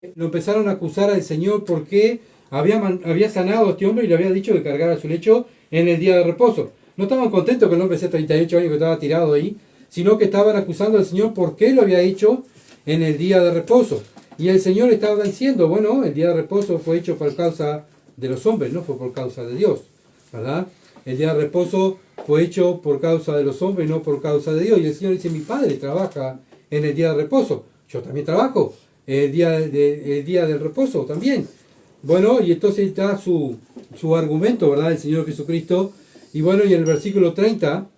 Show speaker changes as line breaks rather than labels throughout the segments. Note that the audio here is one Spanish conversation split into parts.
lo empezaron a acusar al Señor porque había sanado a este hombre y le había dicho que cargara su lecho en el día de reposo. No estaban contentos que el hombre hacía 38 años que estaba tirado ahí, sino que estaban acusando al Señor por qué lo había hecho en el día de reposo. Y el Señor estaba diciendo, bueno, el día de reposo fue hecho por causa de los hombres, no fue por causa de Dios, ¿verdad? El día de reposo fue hecho por causa de los hombres, no por causa de Dios. Y el Señor dice, mi Padre trabaja en el día de reposo, yo también trabajo el día del reposo también. Bueno, y entonces está su argumento, ¿verdad? El Señor Jesucristo. Y bueno, y en el versículo 30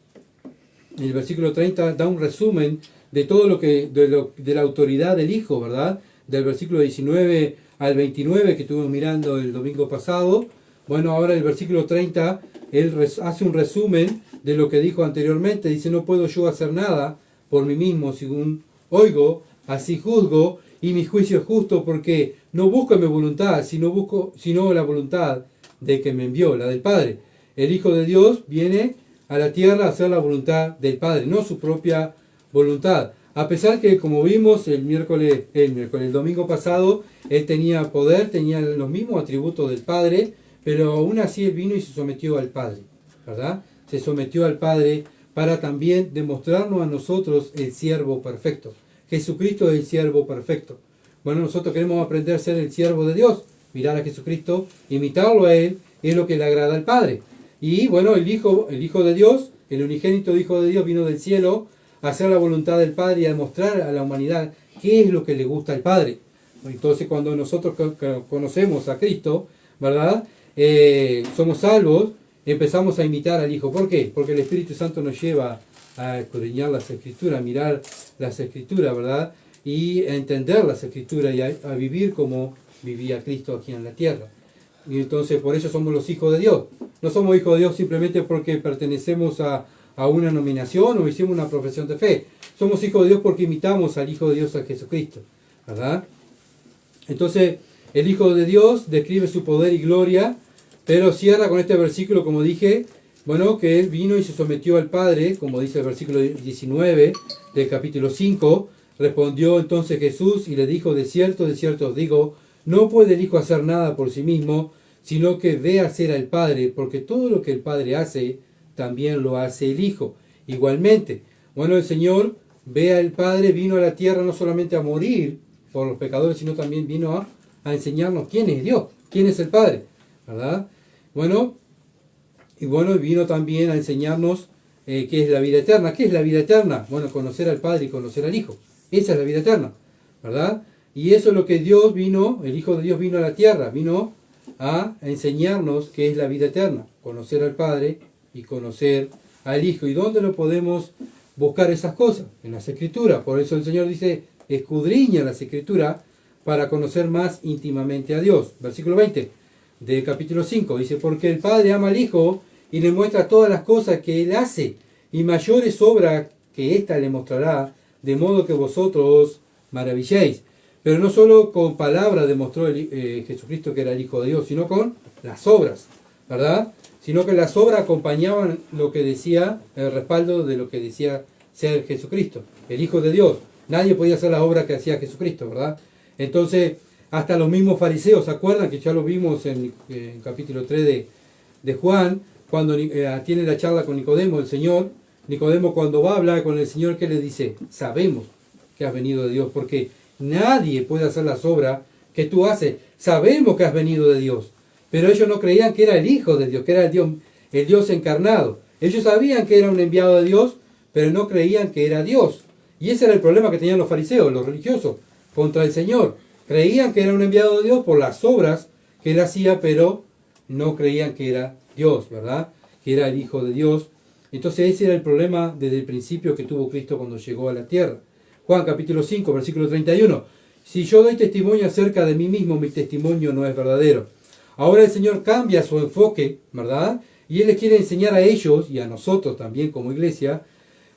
da un resumen de todo de la autoridad del Hijo, ¿verdad? Del versículo 19 al 29 que estuvimos mirando el domingo pasado. Bueno, ahora el versículo 30, él hace un resumen de lo que dijo anteriormente. Dice, no puedo yo hacer nada por mí mismo, según oigo, así juzgo, y mi juicio es justo porque no busco mi voluntad, sino la voluntad de que me envió, la del Padre. El Hijo de Dios viene a la tierra a hacer la voluntad del Padre, no su propia voluntad. A pesar que, como vimos el domingo pasado, él tenía poder, tenía los mismos atributos del Padre, pero aún así él vino y se sometió al Padre, ¿verdad? Se sometió al Padre para también demostrarnos a nosotros el siervo perfecto. Jesucristo es el siervo perfecto. Bueno, nosotros queremos aprender a ser el siervo de Dios, mirar a Jesucristo, imitarlo a Él, es lo que le agrada al Padre. Y bueno, el Hijo de Dios, el unigénito Hijo de Dios, vino del cielo a hacer la voluntad del Padre y a mostrar a la humanidad qué es lo que le gusta al Padre. Entonces, cuando nosotros conocemos a Cristo, ¿verdad? Somos salvos, empezamos a imitar al Hijo. ¿Por qué? Porque el Espíritu Santo nos lleva a escudriñar las Escrituras, a mirar las Escrituras, ¿verdad? Y a entender las Escrituras y a vivir como vivía Cristo aquí en la tierra. Y entonces por eso somos los hijos de Dios. No somos hijos de Dios simplemente porque pertenecemos a una nominación o hicimos una profesión de fe. Somos hijos de Dios porque imitamos al Hijo de Dios, a Jesucristo, ¿verdad? Entonces el Hijo de Dios describe su poder y gloria, pero cierra con este versículo, como dije, bueno, que Él vino y se sometió al Padre, como dice el versículo 19 del capítulo 5. Respondió entonces Jesús y le dijo, de cierto os digo, no puede el Hijo hacer nada por sí mismo, sino que ve hacer al Padre, porque todo lo que el Padre hace, también lo hace el Hijo. Igualmente, bueno, el Señor ve al Padre, vino a la tierra no solamente a morir por los pecadores, sino también vino a enseñarnos quién es Dios, quién es el Padre, ¿verdad? Bueno, y bueno, vino también a enseñarnos qué es la vida eterna. ¿Qué es la vida eterna? Bueno, conocer al Padre y conocer al Hijo. Esa es la vida eterna, ¿verdad? Y eso es lo que Dios vino, el Hijo de Dios vino a la tierra, vino a enseñarnos qué es la vida eterna, conocer al Padre y conocer al Hijo. ¿Y dónde lo podemos buscar esas cosas? En las Escrituras. Por eso el Señor dice, escudriña las Escrituras para conocer más íntimamente a Dios. Versículo 20 del capítulo 5, dice, porque el Padre ama al Hijo y le muestra todas las cosas que Él hace, y mayores obras que ésta le mostrará, de modo que vosotros os maravilléis. Pero no solo con palabras demostró Jesucristo que era el Hijo de Dios, sino con las obras, ¿verdad? Sino que las obras acompañaban lo que decía, el respaldo de lo que decía ser Jesucristo, el Hijo de Dios. Nadie podía hacer las obras que hacía Jesucristo, ¿verdad? Entonces, hasta los mismos fariseos, ¿se acuerdan? Que ya lo vimos en capítulo 3 de Juan, cuando tiene la charla con Nicodemo, el Señor. Nicodemo, cuando va a hablar con el Señor, ¿qué le dice? Sabemos que has venido de Dios, porque nadie puede hacer las obras que tú haces. Sabemos que has venido de Dios. Pero ellos no creían que era el Hijo de Dios, que era el Dios encarnado. Ellos sabían que era un enviado de Dios, pero no creían que era Dios. Y ese era el problema que tenían los fariseos, los religiosos, contra el Señor. Creían que era un enviado de Dios por las obras que Él hacía, pero no creían que era Dios, ¿verdad? Que era el Hijo de Dios. Entonces ese era el problema desde el principio que tuvo Cristo cuando llegó a la tierra. Juan capítulo 5, versículo 31. Si yo doy testimonio acerca de mí mismo, mi testimonio no es verdadero. Ahora el Señor cambia su enfoque, ¿verdad? Y Él les quiere enseñar a ellos y a nosotros también como iglesia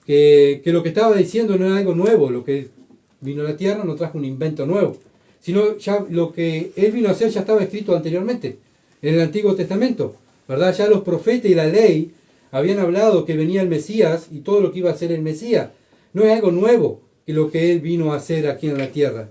que lo que estaba diciendo no era algo nuevo. Lo que vino a la tierra no trajo un invento nuevo, sino ya lo que Él vino a hacer ya estaba escrito anteriormente en el Antiguo Testamento, ¿verdad? Ya los profetas y la ley habían hablado que venía el Mesías y todo lo que iba a hacer el Mesías. No es algo nuevo que lo que Él vino a hacer aquí en la tierra.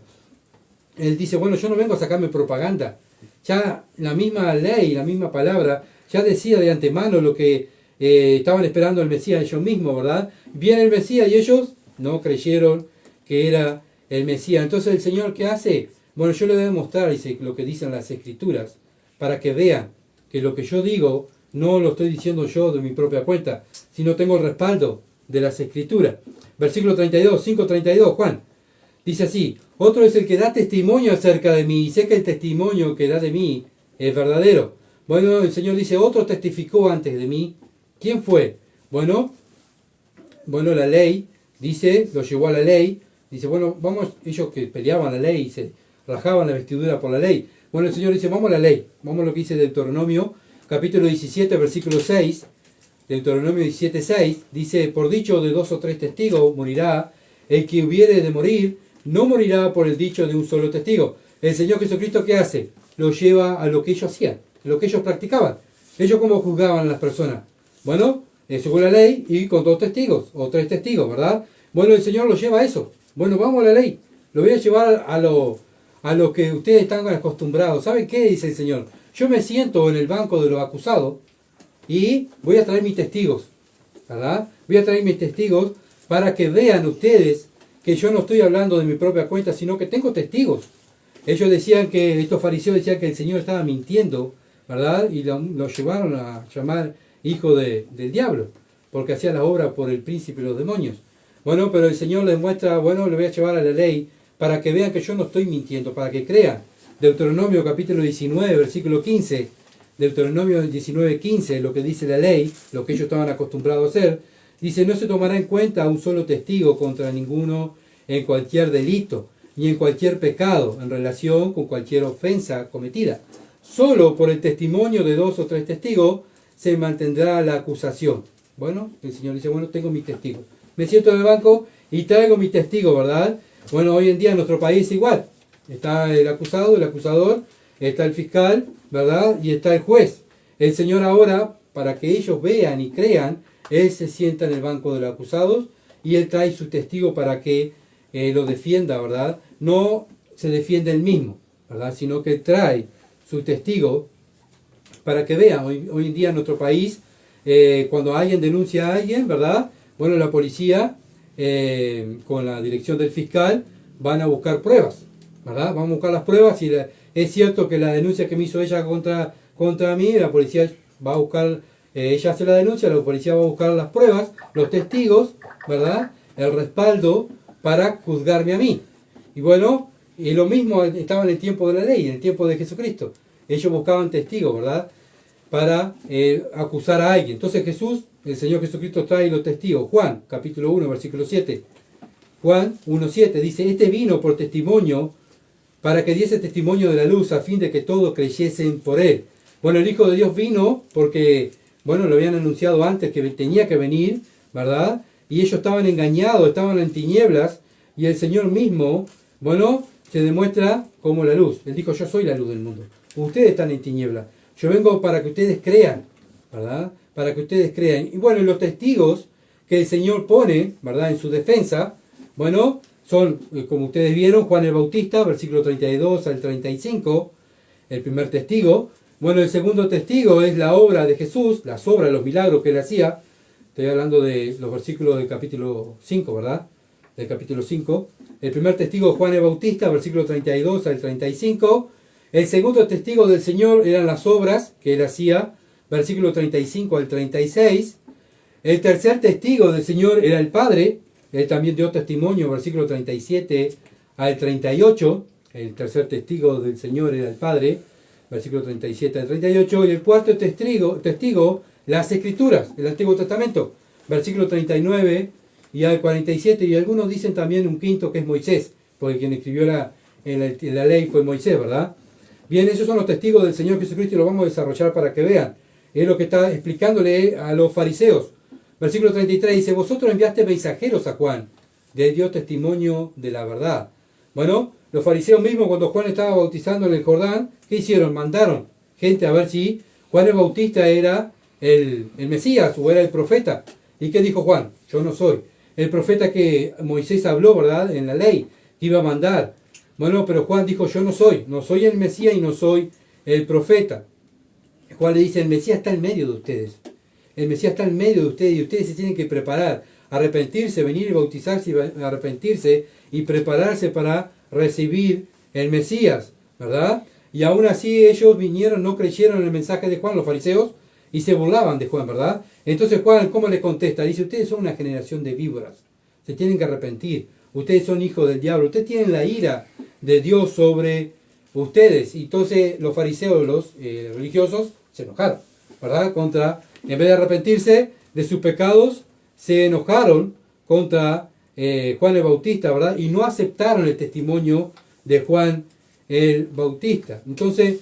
él dice, bueno, yo no vengo a sacarme propaganda. Ya la misma ley, la misma palabra, ya decía de antemano lo que estaban esperando el Mesías ellos mismos, ¿verdad? Viene el Mesías y ellos no creyeron que era el Mesías. Entonces el Señor, ¿qué hace? Bueno, yo le voy a mostrar, dice, lo que dicen las Escrituras, para que vean que lo que yo digo no lo estoy diciendo yo de mi propia cuenta, sino tengo el respaldo de las Escrituras. Versículo 32, 5:32, Juan. Dice así, otro es el que da testimonio acerca de mí, y sé que el testimonio que da de mí es verdadero. Bueno, el Señor dice, otro testificó antes de mí. ¿Quién fue? Bueno, la ley, dice, lo llevó a la ley, dice, bueno, vamos, ellos que peleaban la ley y se rajaban la vestidura por la ley. Bueno, el Señor dice, vamos a la ley, vamos a lo que dice Deuteronomio, capítulo 17, versículo 6, Deuteronomio 17, 6, dice, por dicho de 2 o 3 testigos morirá, el que hubiere de morir, no morirá por el dicho de un solo testigo. El Señor Jesucristo, ¿qué hace? Lo lleva a lo que ellos hacían, a lo que ellos practicaban. ¿Ellos cómo juzgaban a las personas? Bueno, según la ley y con 2 testigos o 3 testigos, ¿verdad? Bueno, el Señor lo lleva a eso. Bueno, vamos a la ley. Lo voy a llevar a lo que ustedes están acostumbrados. ¿Saben qué dice el Señor? Yo me siento en el banco de los acusados y voy a traer mis testigos, ¿verdad? Voy a traer mis testigos para que vean ustedes que yo no estoy hablando de mi propia cuenta, sino que tengo testigos. Ellos decían que, estos fariseos decían que el Señor estaba mintiendo, ¿verdad? Y lo llevaron a llamar hijo del diablo, porque hacía la obra por el príncipe de los demonios. Bueno, pero el Señor les muestra, bueno, le voy a llevar a la ley para que vean que yo no estoy mintiendo, para que crean. Deuteronomio capítulo 19, versículo 15, Deuteronomio 19, 15, lo que dice la ley, lo que ellos estaban acostumbrados a hacer, dice, no se tomará en cuenta un solo testigo contra ninguno en cualquier delito, ni en cualquier pecado, en relación con cualquier ofensa cometida. Solo por el testimonio de 2 o 3 testigos se mantendrá la acusación. Bueno, el Señor dice, bueno, tengo mis testigos. Me siento en el banco y traigo mis testigos, ¿verdad? Bueno, hoy en día en nuestro país igual. Está el acusado, el acusador, está el fiscal, ¿verdad? Y está el juez. El Señor ahora, para que ellos vean y crean, Él se sienta en el banco de los acusados y Él trae su testigo para que lo defienda, ¿verdad? No se defiende él mismo, ¿verdad? Sino que trae su testigo para que vean. Hoy en día en nuestro país, cuando alguien denuncia a alguien, ¿verdad? Bueno, la policía, con la dirección del fiscal, van a buscar pruebas, ¿verdad? Van a buscar las pruebas y es cierto que la denuncia que me hizo ella contra mí, la policía va a buscar, ella hace la denuncia, la policía va a buscar las pruebas, los testigos, ¿verdad? El respaldo para juzgarme a mí. Y bueno, y lo mismo estaba en el tiempo de la ley, en el tiempo de Jesucristo. Ellos buscaban testigos, ¿verdad? Para acusar a alguien. Entonces Jesús, el Señor Jesucristo trae los testigos. Juan, capítulo 1, versículo 7. Juan 1:7 dice, este vino por testimonio, para que diese testimonio de la luz, a fin de que todos creyesen por él. Bueno, el Hijo de Dios vino porque, bueno, lo habían anunciado antes que tenía que venir, ¿verdad? Y ellos estaban engañados, estaban en tinieblas, y el Señor mismo, bueno, se demuestra como la luz. Él dijo, yo soy la luz del mundo. Ustedes están en tinieblas. Yo vengo para que ustedes crean, ¿verdad? Para que ustedes crean. Y bueno, los testigos que el Señor pone, ¿verdad? En su defensa, bueno, son, como ustedes vieron, Juan el Bautista, versículo 32 al 35, el primer testigo. Bueno, el segundo testigo es la obra de Jesús, las obras, los milagros que él hacía. Estoy hablando de los versículos del capítulo 5, ¿verdad? Del capítulo 5. El primer testigo, Juan el Bautista, versículo 32 al 35. El segundo testigo del Señor eran las obras que él hacía, versículo 35 al 36. El tercer testigo del Señor era el Padre. Él también dio testimonio, versículo 37 al 38. El tercer testigo del Señor era el Padre, versículo 37 al 38. Y el cuarto testigo, las Escrituras, el Antiguo Testamento, versículo 39 y al 47. Y algunos dicen también un quinto que es Moisés, porque quien escribió la ley fue Moisés, ¿verdad? Bien, esos son los testigos del Señor Jesucristo y lo vamos a desarrollar para que vean. Es lo que está explicándole a los fariseos. Versículo 33 dice, vosotros enviaste mensajeros a Juan, de dio testimonio de la verdad. Bueno, los fariseos mismos cuando Juan estaba bautizando en el Jordán, ¿qué hicieron? Mandaron gente a ver si Juan el Bautista era el Mesías o era el profeta. ¿Y qué dijo Juan? Yo no soy. El profeta que Moisés habló, ¿verdad? En la ley, que iba a mandar. Bueno, pero Juan dijo, yo no soy el Mesías y no soy el profeta. Juan le dice, el Mesías está en medio de ustedes. El Mesías está en medio de ustedes y ustedes se tienen que preparar, arrepentirse, venir y bautizarse y arrepentirse y prepararse para recibir el Mesías, ¿verdad? Y aún así ellos vinieron, no creyeron en el mensaje de Juan, los fariseos, y se burlaban de Juan, ¿verdad? Entonces Juan, ¿cómo le contesta? Dice, ustedes son una generación de víboras, se tienen que arrepentir, ustedes son hijos del diablo, ustedes tienen la ira de Dios sobre ustedes. Y entonces los fariseos, los religiosos, se enojaron, ¿verdad? En vez de arrepentirse de sus pecados, se enojaron contra Juan el Bautista, ¿verdad? Y no aceptaron el testimonio de Juan el Bautista. Entonces,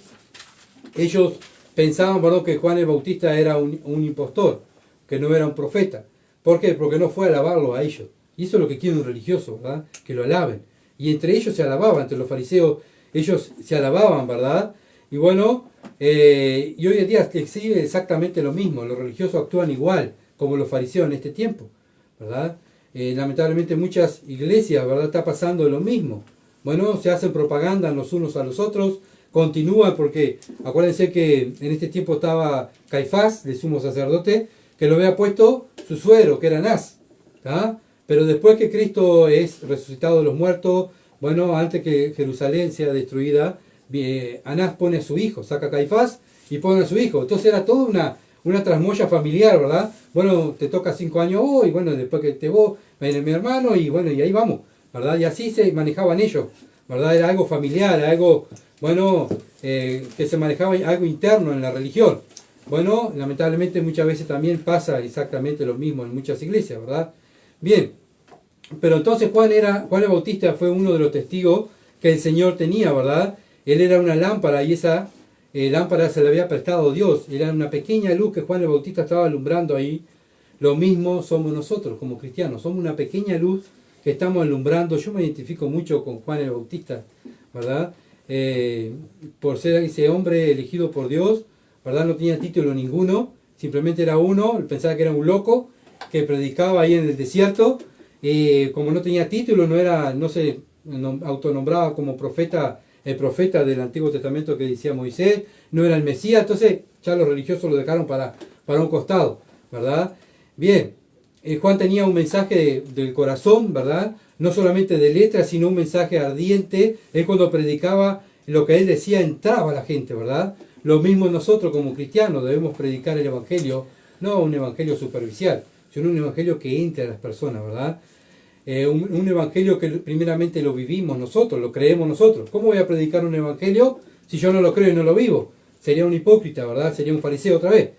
ellos pensaban, ¿verdad?, que Juan el Bautista era un impostor, que no era un profeta. ¿Por qué? Porque no fue a alabarlo a ellos. Y eso es lo que quiere un religioso, ¿verdad? Que lo alaben. Y entre ellos se alababan, entre los fariseos, ellos se alababan, ¿verdad? Y bueno, y hoy en día sigue exactamente lo mismo. Los religiosos actúan igual como los fariseos en este tiempo, ¿verdad? Lamentablemente muchas iglesias, ¿verdad?, está pasando lo mismo. Bueno, se hacen propaganda los unos a los otros, continúan porque acuérdense que en este tiempo estaba Caifás, el sumo sacerdote, que lo había puesto su suegro, que era Anás, ¿tá? Pero después que Cristo es resucitado de los muertos, bueno, antes que Jerusalén sea destruida, Anás pone a su hijo, saca a Caifás y pone a su hijo. Entonces era toda una trasmoya familiar, ¿verdad? Bueno, te toca 5 años vos, y bueno, después que te vos, viene mi hermano, y bueno, y ahí vamos, ¿verdad? Y así se manejaban ellos, ¿verdad? Era algo familiar, algo, bueno, que se manejaba, algo interno en la religión. Bueno, lamentablemente muchas veces también pasa exactamente lo mismo en muchas iglesias, ¿verdad? Bien, pero entonces Juan el Bautista fue uno de los testigos que el Señor tenía, ¿verdad? Él era una lámpara y esa lámpara se le había prestado Dios. Era una pequeña luz que Juan el Bautista estaba alumbrando ahí. Lo mismo somos nosotros como cristianos. Somos una pequeña luz que estamos alumbrando. Yo me identifico mucho con Juan el Bautista, ¿verdad? Por ser ese hombre elegido por Dios, ¿verdad? No tenía título ninguno. Simplemente era uno. Pensaba que era un loco que predicaba ahí en el desierto. Como no tenía título, no se autonombraba como profeta, el profeta del Antiguo Testamento que decía Moisés, no era el Mesías, entonces ya los religiosos lo dejaron para un costado, ¿verdad? Bien, Juan tenía un mensaje del corazón, ¿verdad? No solamente de letras, sino un mensaje ardiente. Él cuando predicaba, lo que él decía entraba a la gente, ¿verdad? Lo mismo nosotros como cristianos debemos predicar el Evangelio, no un Evangelio superficial, sino un Evangelio que entre a las personas, ¿verdad? Un evangelio que primeramente lo vivimos nosotros, lo creemos nosotros. ¿Cómo voy a predicar un evangelio si yo no lo creo y no lo vivo? Sería un hipócrita, ¿verdad? Sería un fariseo otra vez.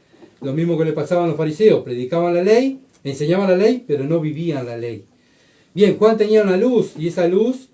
Lo mismo que le pasaba a los fariseos, predicaban la ley, enseñaban la ley, pero no vivían la ley. Bien, Juan tenía una luz, y esa luz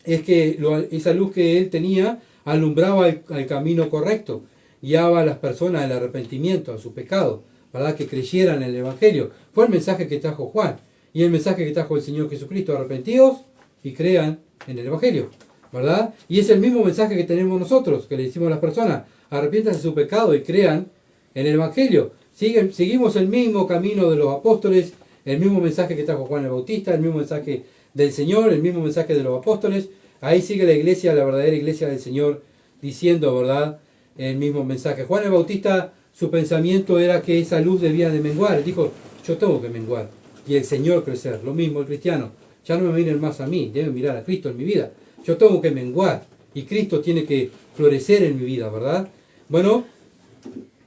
esa luz que él tenía alumbraba el camino correcto, guiaba a las personas al arrepentimiento, a su pecado, ¿verdad? Que creyeran en el evangelio. Fue el mensaje que trajo Juan. Y el mensaje que trajo el Señor Jesucristo, arrepentidos y crean en el Evangelio, ¿verdad? Y es el mismo mensaje que tenemos nosotros, que le decimos a las personas, arrepiéntanse de su pecado y crean en el Evangelio. Seguimos el mismo camino de los apóstoles, el mismo mensaje que trajo Juan el Bautista, el mismo mensaje del Señor, el mismo mensaje de los apóstoles. Ahí sigue la iglesia, la verdadera iglesia del Señor, diciendo, ¿verdad?, el mismo mensaje. Juan el Bautista, su pensamiento era que esa luz debía de menguar. Él dijo, yo tengo que menguar y el Señor crecer. Lo mismo el cristiano. Ya no me miren más a mí, deben mirar a Cristo en mi vida. Yo tengo que menguar y Cristo tiene que florecer en mi vida, ¿verdad? Bueno,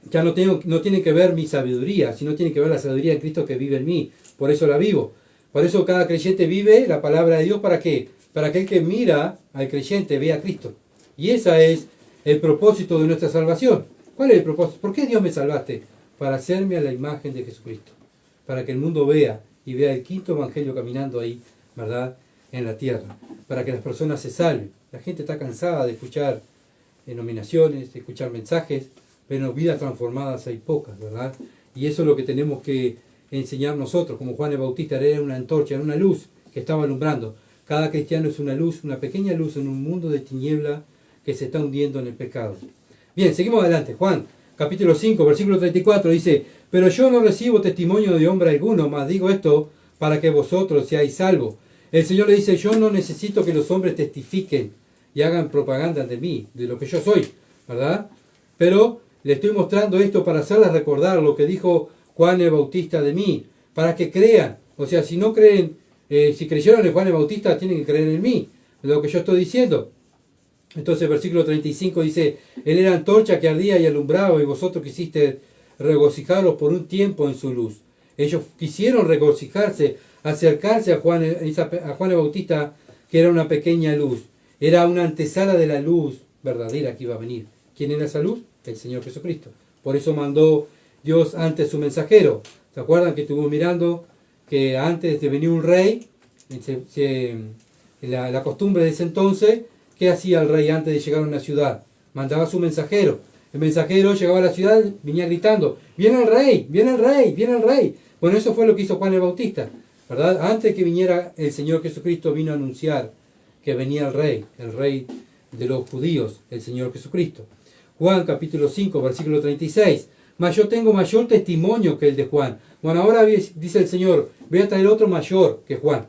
ya no tiene que ver mi sabiduría, sino tiene que ver la sabiduría de Cristo que vive en mí. Por eso la vivo. Por eso cada creyente vive la palabra de Dios. ¿Para qué? Para que el que mira al creyente vea a Cristo. Y ese es el propósito de nuestra salvación. ¿Cuál es el propósito? ¿Por qué Dios me salvaste? Para hacerme a la imagen de Jesucristo. Para que el mundo vea y vea el quinto evangelio caminando ahí, ¿verdad?, en la tierra, para que las personas se salven. La gente está cansada de escuchar nominaciones, de escuchar mensajes, pero vidas transformadas hay pocas, ¿verdad? Y eso es lo que tenemos que enseñar nosotros, como Juan el Bautista era una antorcha, era una luz que estaba alumbrando. Cada cristiano es una luz, una pequeña luz en un mundo de tiniebla que se está hundiendo en el pecado. Bien, seguimos adelante. Juan, capítulo 5, versículo 34, dice, pero yo no recibo testimonio de hombre alguno, mas digo esto para que vosotros seáis salvos. El Señor le dice, yo no necesito que los hombres testifiquen y hagan propaganda de mí, de lo que yo soy, ¿verdad? Pero le estoy mostrando esto para hacerles recordar lo que dijo Juan el Bautista de mí, para que crean. O sea, si no creen, si creyeron en Juan el Bautista, tienen que creer en mí, lo que yo estoy diciendo. Entonces el versículo 35 dice, Él era antorcha que ardía y alumbraba, y vosotros quisiste regocijaros por un tiempo en su luz. Ellos quisieron regocijarse, acercarse a Juan el Bautista, que era una pequeña luz. Era una antesala de la luz verdadera que iba a venir. ¿Quién era esa luz? El Señor Jesucristo. Por eso mandó Dios antes su mensajero. ¿Se acuerdan que estuvimos mirando que antes de venir un rey, la costumbre de ese entonces, ¿qué hacía el rey antes de llegar a una ciudad? Mandaba a su mensajero. El mensajero llegaba a la ciudad, venía gritando, ¡viene el rey! ¡Viene el rey! ¡Viene el rey! Bueno, eso fue lo que hizo Juan el Bautista, ¿verdad? Antes que viniera el Señor Jesucristo, vino a anunciar que venía el rey de los judíos, el Señor Jesucristo. Juan capítulo 5, versículo 36. Mas yo tengo mayor testimonio que el de Juan. Bueno, ahora dice el Señor, voy a traer otro mayor que Juan.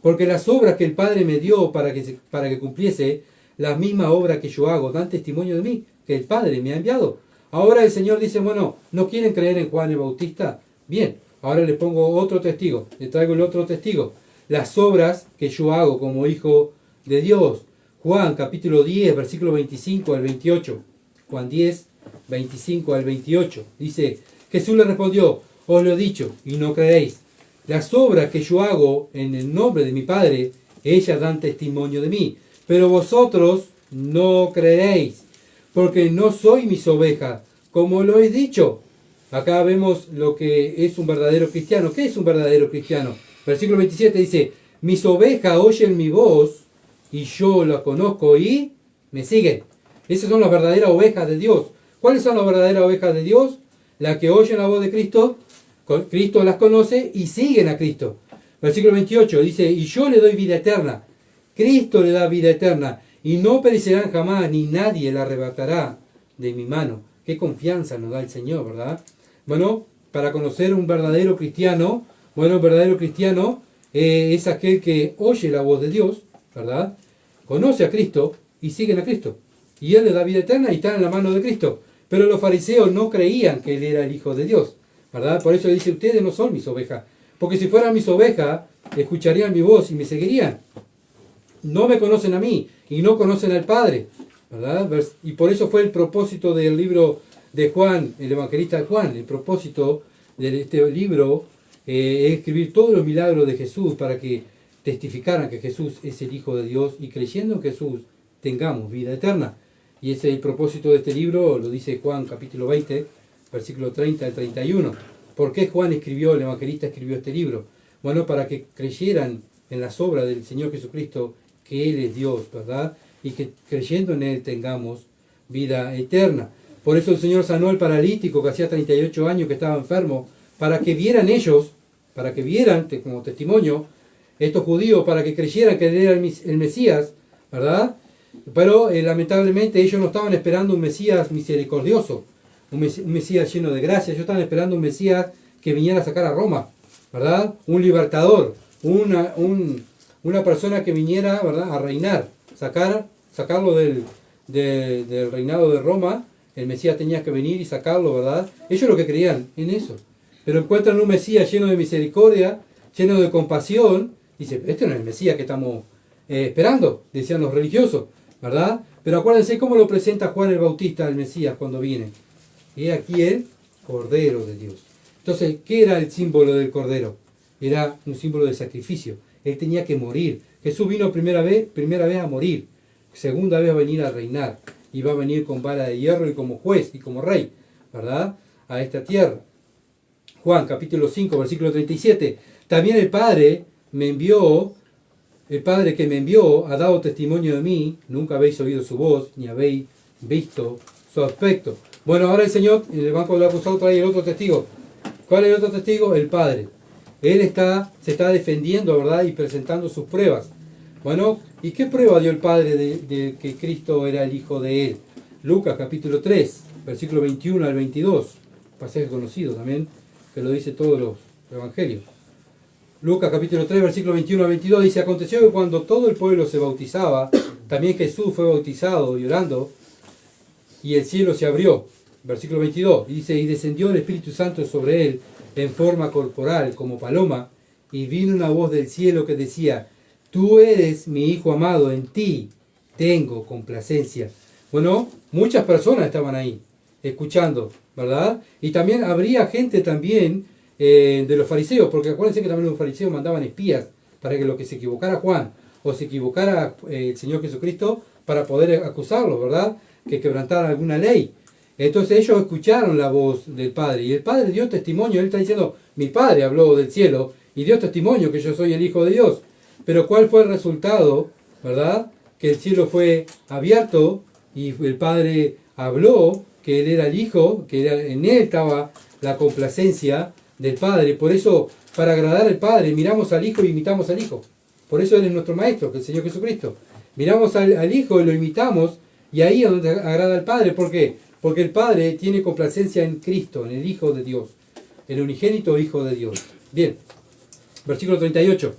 Porque las obras que el Padre me dio para que cumpliese, las mismas obras que yo hago, dan testimonio de mí, que el Padre me ha enviado. Ahora el Señor dice, bueno, ¿no quieren creer en Juan el Bautista? Bien, ahora le pongo otro testigo, le traigo el otro testigo. Las obras que yo hago como hijo de Dios. Juan capítulo 10, versículo 25 al 28. Juan 10, 25 al 28. Dice, Jesús le respondió, os lo he dicho, y no creéis. Las obras que yo hago en el nombre de mi Padre, ellas dan testimonio de mí. Pero vosotros no creéis, porque no soy mis ovejas, como lo he dicho. Acá vemos lo que es un verdadero cristiano. ¿Qué es un verdadero cristiano? Versículo 27 dice, mis ovejas oyen mi voz, y yo la conozco y me siguen. Esas son las verdaderas ovejas de Dios. ¿Cuáles son las verdaderas ovejas de Dios? Las que oyen la voz de Cristo, Cristo las conoce y siguen a Cristo. Versículo 28 dice, y yo le doy vida eterna. Cristo le da vida eterna, y no perecerán jamás, ni nadie la arrebatará de mi mano. Qué confianza nos da el Señor, ¿verdad? Bueno, para conocer un verdadero cristiano, bueno, un verdadero cristiano es aquel que oye la voz de Dios, ¿verdad? Conoce a Cristo y siguen a Cristo. Y Él le da vida eterna y está en la mano de Cristo. Pero los fariseos no creían que Él era el Hijo de Dios, ¿verdad? Por eso dice, ustedes no son mis ovejas. Porque si fueran mis ovejas, escucharían mi voz y me seguirían. No me conocen a mí y no conocen al Padre, ¿verdad? Y por eso fue el propósito del libro de Juan, el evangelista Juan. El propósito de este libro es escribir todos los milagros de Jesús para que testificaran que Jesús es el Hijo de Dios y creyendo en Jesús tengamos vida eterna. Y ese es el propósito de este libro, lo dice Juan capítulo 20, versículo 30 al 31. ¿Por qué Juan escribió, el evangelista escribió este libro? Bueno, para que creyeran en las obras del Señor Jesucristo, que Él es Dios, ¿verdad? Y que creyendo en Él tengamos vida eterna. Por eso el Señor sanó al paralítico que hacía 38 años que estaba enfermo, para que vieran ellos, para que vieran como testimonio, estos judíos, para que creyeran que Él era el Mesías, ¿verdad? Pero lamentablemente ellos no estaban esperando un Mesías misericordioso, un Mesías lleno de gracia. Ellos estaban esperando un Mesías que viniera a sacar a Roma, ¿verdad? Un libertador, una persona que viniera, ¿verdad?, a reinar, sacarlo del reinado de Roma. El Mesías tenía que venir y sacarlo, ¿verdad? Ellos lo que creían en eso. Pero encuentran un Mesías lleno de misericordia, lleno de compasión. Dicen, este no es el Mesías que estamos esperando, decían los religiosos, ¿verdad? Pero acuérdense cómo lo presenta Juan el Bautista al Mesías cuando viene. Y aquí el Cordero de Dios. Entonces, ¿qué era el símbolo del Cordero? Era un símbolo de sacrificio. Él tenía que morir. Jesús vino primera vez a morir. Segunda vez a venir a reinar. Y va a venir con vara de hierro y como juez y como rey, ¿verdad?, a esta tierra. Juan capítulo 5, versículo 37. También el Padre que me envió ha dado testimonio de mí. Nunca habéis oído su voz, ni habéis visto su aspecto. Bueno, ahora el Señor, en el banco del acusado, trae el otro testigo. ¿Cuál es el otro testigo? El Padre. Él se está defendiendo, ¿verdad?, y presentando sus pruebas. Bueno, ¿y qué prueba dio el Padre de que Cristo era el Hijo de Él? Lucas capítulo 3, versículo 21 al 22. Pasaje conocido también, que lo dice todos los evangelios. Lucas capítulo 3, versículo 21 a 22, dice, aconteció que cuando todo el pueblo se bautizaba, también Jesús fue bautizado llorando, y el cielo se abrió. Versículo 22, dice, y descendió el Espíritu Santo sobre él en forma corporal, como paloma, y vino una voz del cielo que decía, tú eres mi Hijo amado, en ti tengo complacencia. Bueno, muchas personas estaban ahí, escuchando, ¿verdad? Y también habría gente también de los fariseos, porque acuérdense que también los fariseos mandaban espías para que lo que se equivocara Juan o se equivocara el Señor Jesucristo para poder acusarlo, ¿verdad? Que quebrantara alguna ley. Entonces ellos escucharon la voz del Padre y el Padre dio testimonio. Él está diciendo, mi Padre habló del cielo y dio testimonio que yo soy el Hijo de Dios. Pero ¿cuál fue el resultado? ¿Verdad? Que el cielo fue abierto y el Padre habló que Él era el Hijo, que en Él estaba la complacencia del Padre. Por eso, para agradar al Padre, miramos al Hijo y imitamos al Hijo. Por eso Él es nuestro Maestro, que es el Señor Jesucristo. Miramos al Hijo y lo imitamos, y ahí es donde agrada al Padre. ¿Por qué? Porque el Padre tiene complacencia en Cristo, en el Hijo de Dios, el unigénito Hijo de Dios. Bien, versículo 38.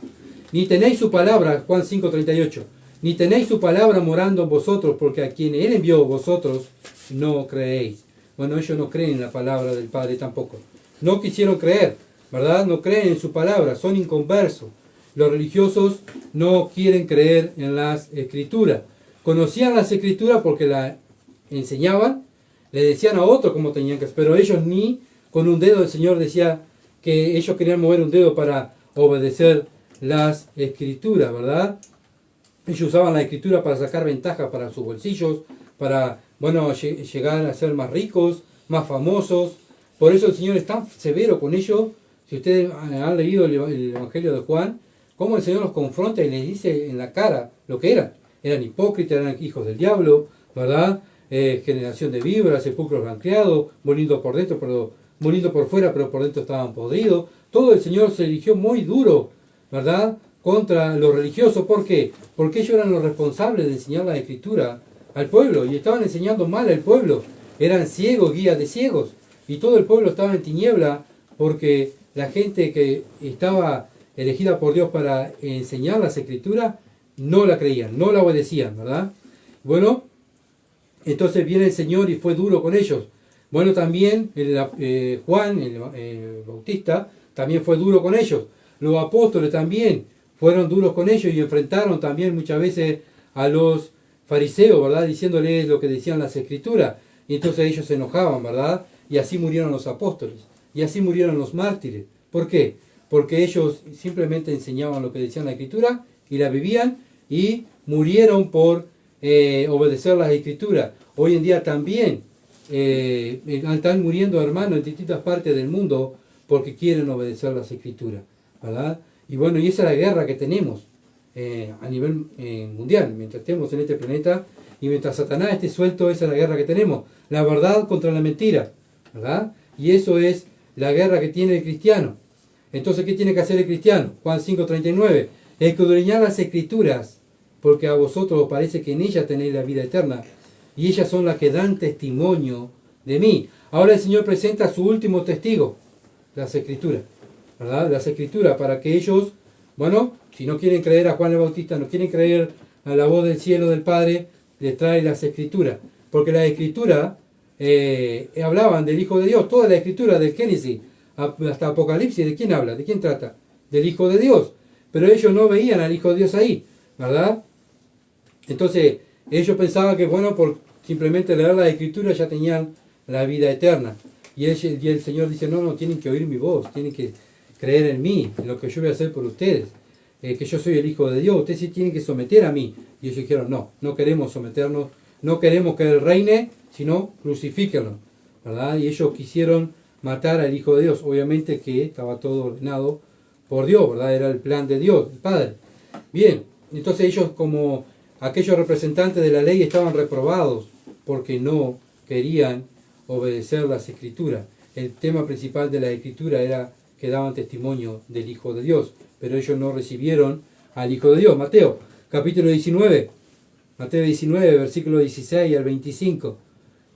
Ni tenéis su palabra, Juan 5, 38. Ni tenéis su palabra morando en vosotros, porque a quien Él envió vosotros no creéis. Bueno, ellos no creen en la palabra del Padre tampoco. No quisieron creer, ¿verdad? No creen en su palabra, son inconversos. Los religiosos no quieren creer en las Escrituras. Conocían las Escrituras porque las enseñaban, le decían a otros cómo tenían que hacer, pero ellos ni con un dedo, el Señor decía que ellos querían mover un dedo para obedecer las Escrituras, ¿verdad? Ellos usaban la Escritura para sacar ventaja para sus bolsillos, para, bueno, llegar a ser más ricos, más famosos. Por eso el Señor es tan severo con ellos. Si ustedes han leído el Evangelio de Juan, cómo el Señor los confronta y les dice en la cara lo que eran. Eran hipócritas, eran hijos del diablo, ¿verdad? Generación de víboras, sepulcros blanqueados, moliendo por dentro, pero moliendo por fuera, pero por dentro estaban podridos. Todo el Señor se eligió muy duro, ¿verdad? Contra los religiosos. ¿Por qué? Porque ellos eran los responsables de enseñar la Escritura al pueblo y estaban enseñando mal al pueblo. Eran ciegos, guías de ciegos. Y todo el pueblo estaba en tiniebla porque la gente que estaba elegida por Dios para enseñar las Escrituras no la creían, no la obedecían, ¿verdad? Bueno, entonces viene el Señor y fue duro con ellos. Bueno, también Juan, el Bautista, también fue duro con ellos. Los apóstoles también fueron duros con ellos y enfrentaron también muchas veces a los fariseos, ¿verdad? Diciéndoles lo que decían las Escrituras. Y entonces ellos se enojaban, ¿verdad? Y así murieron los apóstoles. Y así murieron los mártires. ¿Por qué? Porque ellos simplemente enseñaban lo que decían la Escritura y la vivían y murieron por obedecer las Escrituras. Hoy en día también están muriendo hermanos en distintas partes del mundo porque quieren obedecer las Escrituras, ¿verdad? Y bueno, y esa es la guerra que tenemos a nivel mundial. Mientras estemos en este planeta y mientras Satanás esté suelto, esa es la guerra que tenemos. La verdad contra la mentira, ¿verdad? Y eso es la guerra que tiene el cristiano. Entonces, ¿qué tiene que hacer el cristiano? Juan 5:39. Escudriñad las Escrituras, porque a vosotros os parece que en ellas tenéis la vida eterna, y ellas son las que dan testimonio de mí. Ahora el Señor presenta a su último testigo, las Escrituras, ¿verdad? Las Escrituras, para que ellos, bueno, si no quieren creer a Juan el Bautista, no quieren creer a la voz del cielo del Padre, les trae las Escrituras. Porque las Escrituras hablaban del Hijo de Dios, toda la Escritura, del Génesis hasta Apocalipsis, ¿de quién habla? ¿De quién trata? Del Hijo de Dios. Pero ellos no veían al Hijo de Dios ahí, ¿verdad? Entonces, ellos pensaban que, bueno, por simplemente leer la Escritura ya tenían la vida eterna. Y el Señor dice, no, tienen que oír mi voz, tienen que creer en mí, en lo que yo voy a hacer por ustedes, que yo soy el Hijo de Dios, ustedes sí tienen que someter a mí. Y ellos dijeron, no queremos someternos, no queremos que Él reine, sino crucifíquenlo, ¿verdad? Y ellos quisieron matar al Hijo de Dios, obviamente que estaba todo ordenado por Dios, ¿verdad? Era el plan de Dios, el Padre. Bien, entonces ellos, como aquellos representantes de la ley, estaban reprobados porque no querían obedecer las Escrituras. El tema principal de la Escritura era que daban testimonio del Hijo de Dios, pero ellos no recibieron al Hijo de Dios. Mateo, capítulo 19, Mateo 19, versículo 16 al 25.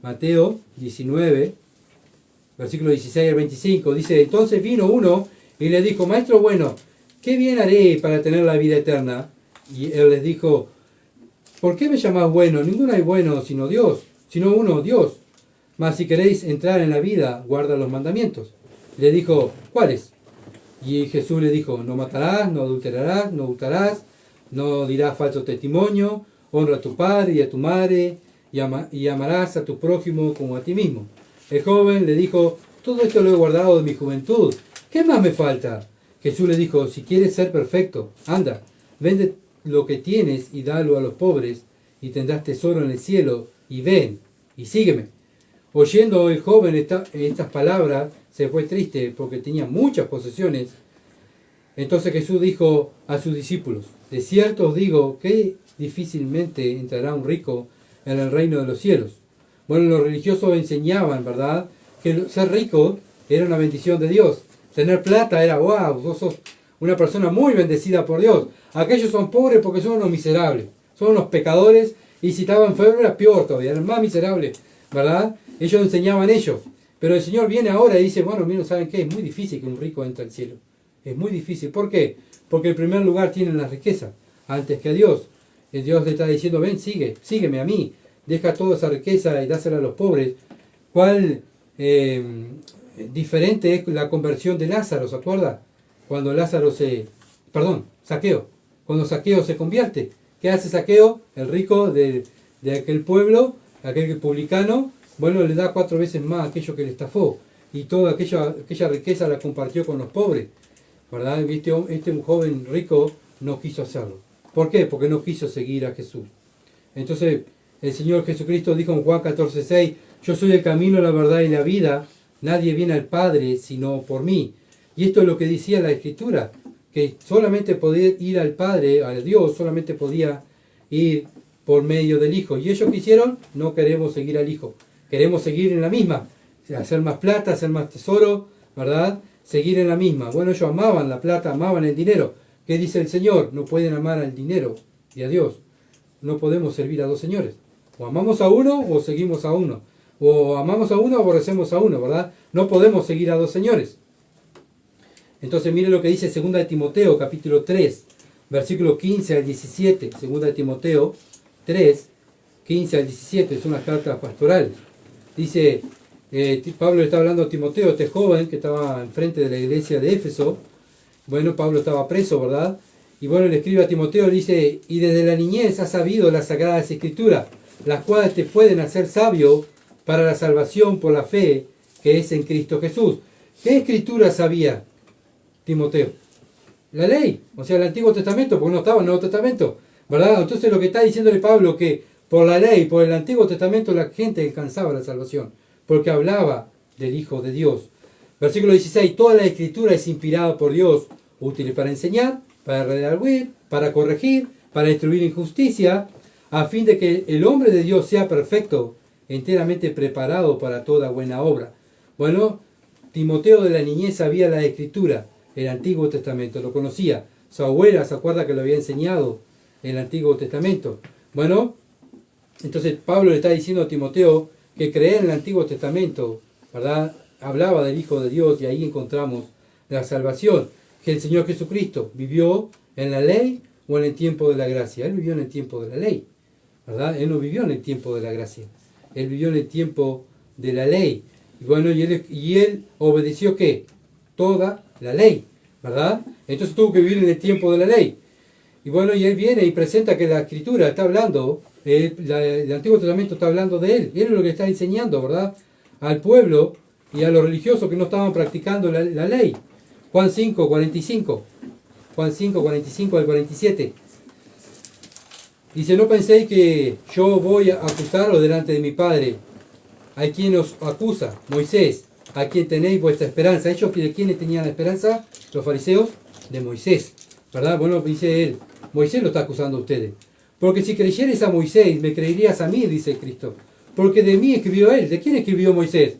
Mateo 19, versículo 16 al 25, dice, entonces vino uno y le dijo, maestro bueno, ¿qué bien haré para tener la vida eterna? Y él les dijo, ¿por qué me llamás bueno? Ninguno hay bueno sino Dios, sino uno, Dios. Mas si queréis entrar en la vida, guarda los mandamientos. Le dijo, ¿cuáles? Y Jesús le dijo, no matarás, no adulterarás, no hurtarás, no dirás falso testimonio, honra a tu padre y a tu madre, y amarás a tu prójimo como a ti mismo. El joven le dijo, todo esto lo he guardado de mi juventud, ¿qué más me falta? Jesús le dijo, si quieres ser perfecto, anda, vende lo que tienes y dalo a los pobres, y tendrás tesoro en el cielo, y ven, y sígueme. Oyendo el joven estas palabras, se fue triste porque tenía muchas posesiones. Entonces Jesús dijo a sus discípulos, de cierto os digo que difícilmente entrará un rico en el reino de los cielos. Bueno, los religiosos enseñaban, ¿verdad?, que ser rico era una bendición de Dios. Tener plata era, wow, vos sos una persona muy bendecida por Dios. Aquellos son pobres porque son unos miserables, son unos pecadores, y si estaban enfermos era peor todavía, eran más miserables, ¿verdad? Ellos enseñaban ellos. Pero el Señor viene ahora y dice, bueno, miren, ¿saben qué? Es muy difícil que un rico entre al cielo. Es muy difícil. ¿Por qué? Porque en primer lugar tienen la riqueza antes que a Dios. El Dios le está diciendo, ven, sígueme a mí. Deja toda esa riqueza y dásela a los pobres. ¿Cuál diferente es la conversión de Lázaro? ¿Se acuerda? Cuando Zaqueo. Cuando Zaqueo se convierte. ¿Qué hace Zaqueo? El rico de aquel pueblo, aquel publicano, bueno, le da 4 veces más a aquello que le estafó. Y toda aquella riqueza la compartió con los pobres. ¿Verdad? Un joven rico no quiso hacerlo. ¿Por qué? Porque no quiso seguir a Jesús. Entonces, el Señor Jesucristo dijo en Juan 14:6, yo soy el camino, la verdad y la vida. Nadie viene al Padre sino por mí. Y esto es lo que decía la Escritura, que solamente podía ir al Padre, a Dios, solamente podía ir por medio del Hijo. ¿Y ellos qué hicieron? No queremos seguir al Hijo. Queremos seguir en la misma, hacer más plata, hacer más tesoro, ¿verdad? Seguir en la misma. Bueno, ellos amaban la plata, amaban el dinero. ¿Qué dice el Señor? No pueden amar al dinero y a Dios. No podemos servir a dos señores. O amamos a uno o seguimos a uno. O amamos a uno o aborrecemos a uno, ¿verdad? No podemos seguir a dos señores. Entonces mire lo que dice 2 de Timoteo, capítulo 3, versículo 15 al 17. 2 de Timoteo 3, 15 al 17. Son las cartas pastorales. Dice, Pablo le está hablando a Timoteo, este joven que estaba enfrente de la iglesia de Éfeso. Bueno, Pablo estaba preso, ¿verdad? Y bueno, le escribe a Timoteo, dice, y desde la niñez has sabido las sagradas escrituras, las cuales te pueden hacer sabio para la salvación por la fe que es en Cristo Jesús. ¿Qué escritura sabía Timoteo? La ley, o sea, el Antiguo Testamento, porque no estaba en el Nuevo Testamento, ¿verdad? Entonces lo que está diciéndole Pablo, que por la ley, por el Antiguo Testamento, la gente alcanzaba la salvación, porque hablaba del Hijo de Dios. Versículo 16, toda la escritura es inspirada por Dios, útil para enseñar, para redarguir, para corregir, para instruir en justicia, a fin de que el hombre de Dios sea perfecto, enteramente preparado para toda buena obra. Bueno, Timoteo de la niñez sabía la escritura, el Antiguo Testamento, lo conocía. Su abuela se acuerda que lo había enseñado en el Antiguo Testamento. Bueno, entonces Pablo le está diciendo a Timoteo que creer en el Antiguo Testamento, ¿verdad?, hablaba del Hijo de Dios, y ahí encontramos la salvación, que el Señor Jesucristo vivió en la ley o en el tiempo de la gracia. Él vivió en el tiempo de la ley, ¿verdad? Él no vivió en el tiempo de la gracia. Él vivió en el tiempo de la ley. Y bueno, y él obedeció, ¿qué? Toda la ley, ¿verdad? Entonces tuvo que vivir en el tiempo de la ley. Y bueno, y él viene y presenta que la Escritura está hablando, el Antiguo Testamento está hablando de él. Él es lo que está enseñando, ¿verdad?, al pueblo y a los religiosos que no estaban practicando la ley. Juan 5, 45. Juan 5, 45 al 47. Dice, no penséis que yo voy a acusaros delante de mi Padre. ¿A quién os acusa? Moisés, a quien tenéis vuestra esperanza. ¿Ellos de quiénes tenían la esperanza? Los fariseos, de Moisés, ¿verdad? Bueno, dice él, Moisés lo está acusando a ustedes. Porque si creyeres a Moisés, me creerías a mí, dice Cristo. Porque de mí escribió él. ¿De quién escribió Moisés?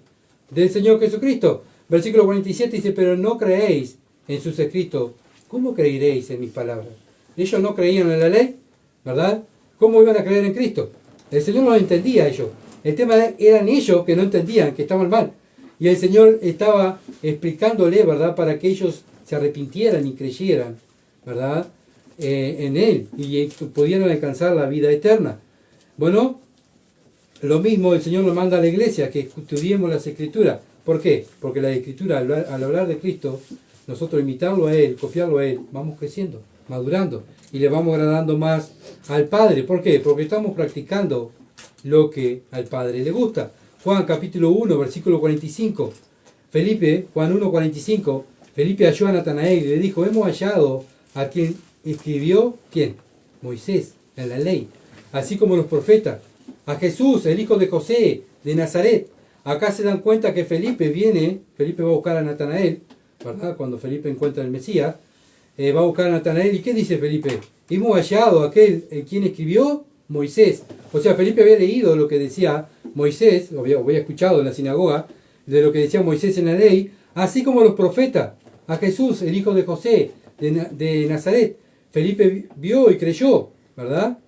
Del Señor Jesucristo. Versículo 47 dice, pero no creéis en sus escritos. ¿Cómo creeréis en mis palabras? Ellos no creían en la ley, ¿verdad? ¿Cómo iban a creer en Cristo? El Señor no lo entendía a ellos. El tema eran ellos que no entendían, que estaban mal. Y el Señor estaba explicándole, ¿verdad?, para que ellos se arrepintieran y creyeran ¿verdad? En Él y pudieran alcanzar la vida eterna. Bueno, lo mismo el Señor nos manda a la iglesia, que estudiemos las Escrituras. ¿Por qué? Porque la Escritura, al hablar de Cristo, nosotros imitarlo a Él, copiarlo a Él, vamos creciendo, madurando y le vamos agradando más al Padre. ¿Por qué? Porque estamos practicando lo que al Padre le gusta. Juan capítulo 1, versículo 45. Juan 1, 45. Felipe halló a Natanael y le dijo, hemos hallado a quien escribió, ¿quién? Moisés, en la ley, así como los profetas, a Jesús, el hijo de José, de Nazaret. Acá se dan cuenta que Felipe va a buscar a Natanael, ¿verdad? Cuando Felipe encuentra al Mesías, va a buscar a Natanael. ¿Y qué dice Felipe? Hemos hallado a aquel quien escribió Moisés. O sea, Felipe había leído lo que decía Moisés, o había escuchado en la sinagoga, de lo que decía Moisés en la ley, así como los profetas, a Jesús, el hijo de José, de Nazaret. Felipe vio y creyó, ¿verdad?